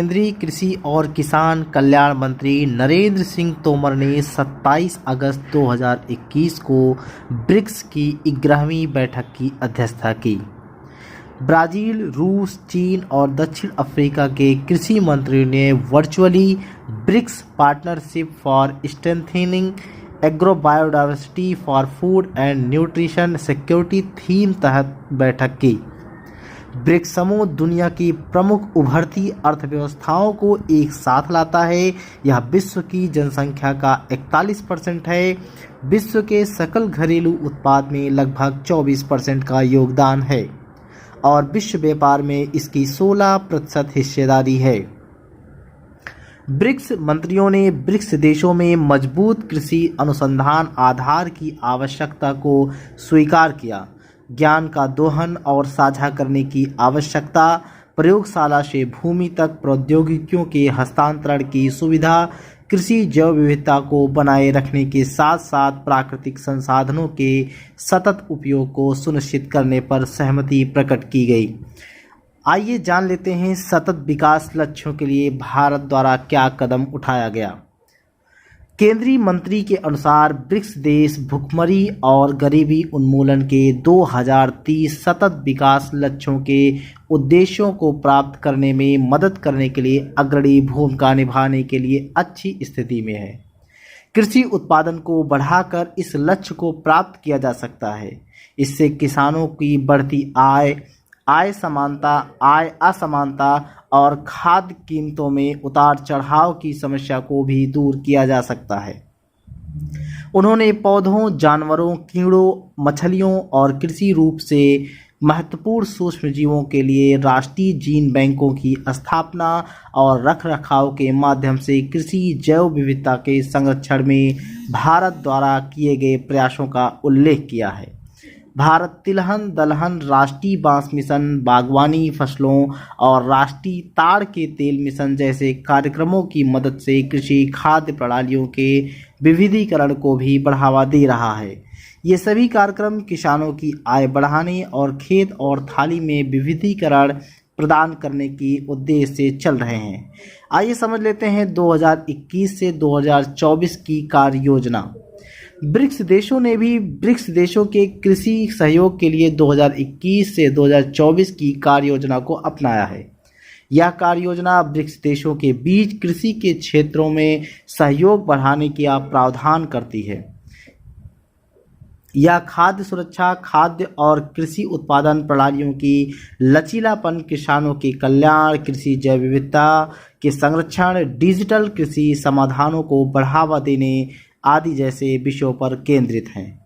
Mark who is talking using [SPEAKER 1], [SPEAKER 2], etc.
[SPEAKER 1] केंद्रीय कृषि और किसान कल्याण मंत्री नरेंद्र सिंह तोमर ने 27 अगस्त 2021 को ब्रिक्स की 11वीं बैठक की अध्यक्षता की। ब्राज़ील, रूस, चीन और दक्षिण अफ्रीका के कृषि मंत्रियों ने virtually BRICS partnership for strengthening agro biodiversity for food and nutrition security theme तहत बैठक की। ब्रिक्स समूह दुनिया की प्रमुख उभरती अर्थव्यवस्थाओं को एक साथ लाता है। यह विश्व की जनसंख्या का 41% है। विश्व के सकल घरेलू उत्पाद में लगभग 24% का योगदान है और विश्व व्यापार में इसकी 16% हिस्सेदारी है। ब्रिक्स मंत्रियों ने ब्रिक्स देशों में मजबूत कृषि अनुसंधान आधार की आवश्यकता को स्वीकार किया। ज्ञान का दोहन और साझा करने की आवश्यकता, प्रयोगशाला से भूमि तक प्रौद्योगिकियों के हस्तांतरण की सुविधा, कृषि जैव विविधता को बनाए रखने के साथ साथ प्राकृतिक संसाधनों के सतत उपयोग को सुनिश्चित करने पर सहमति प्रकट की गई। आइए जान लेते हैं सतत विकास लक्ष्यों के लिए भारत द्वारा क्या कदम उठाया गया। केंद्रीय मंत्री के अनुसार ब्रिक्स देश भुखमरी और गरीबी उन्मूलन के 2030 सतत विकास लक्ष्यों के उद्देश्यों को प्राप्त करने में मदद करने के लिए अग्रणी भूमिका निभाने के लिए अच्छी स्थिति में है। कृषि उत्पादन को बढ़ाकर इस लक्ष्य को प्राप्त किया जा सकता है। इससे किसानों की बढ़ती आय असमानता और खाद्य कीमतों में उतार चढ़ाव की समस्या को भी दूर किया जा सकता है। उन्होंने पौधों, जानवरों, कीड़ों, मछलियों और कृषि रूप से महत्वपूर्ण सूक्ष्मजीवों के लिए राष्ट्रीय जीन बैंकों की स्थापना और रखरखाव के माध्यम से कृषि जैव विविधता के संरक्षण में भारत द्वारा किए गए प्रयासों का उल्लेख किया है। भारत तिलहन दलहन, राष्ट्रीय बांस मिशन, बागवानी फसलों और राष्ट्रीय ताड़ के तेल मिशन जैसे कार्यक्रमों की मदद से कृषि खाद्य प्रणालियों के विविधीकरण को भी बढ़ावा दे रहा है। ये सभी कार्यक्रम किसानों की आय बढ़ाने और खेत और थाली में विविधीकरण प्रदान करने की उद्देश्य से चल रहे हैं। आइए समझ लेते हैं 2021 से 2024 की कार्य योजना। ब्रिक्स देशों ने भी ब्रिक्स देशों के कृषि सहयोग के लिए 2021 से 2024 की कार्य योजना को अपनाया है। यह कार्य योजना ब्रिक्स देशों के बीच कृषि के क्षेत्रों में सहयोग बढ़ाने का प्रावधान करती है। यह खाद्य सुरक्षा, खाद्य और कृषि उत्पादन प्रणालियों की लचीलापन, किसानों के कल्याण, कृषि जैव विविधता के संरक्षण, डिजिटल कृषि समाधानों को बढ़ावा देने आदि जैसे विषयों पर केंद्रित हैं।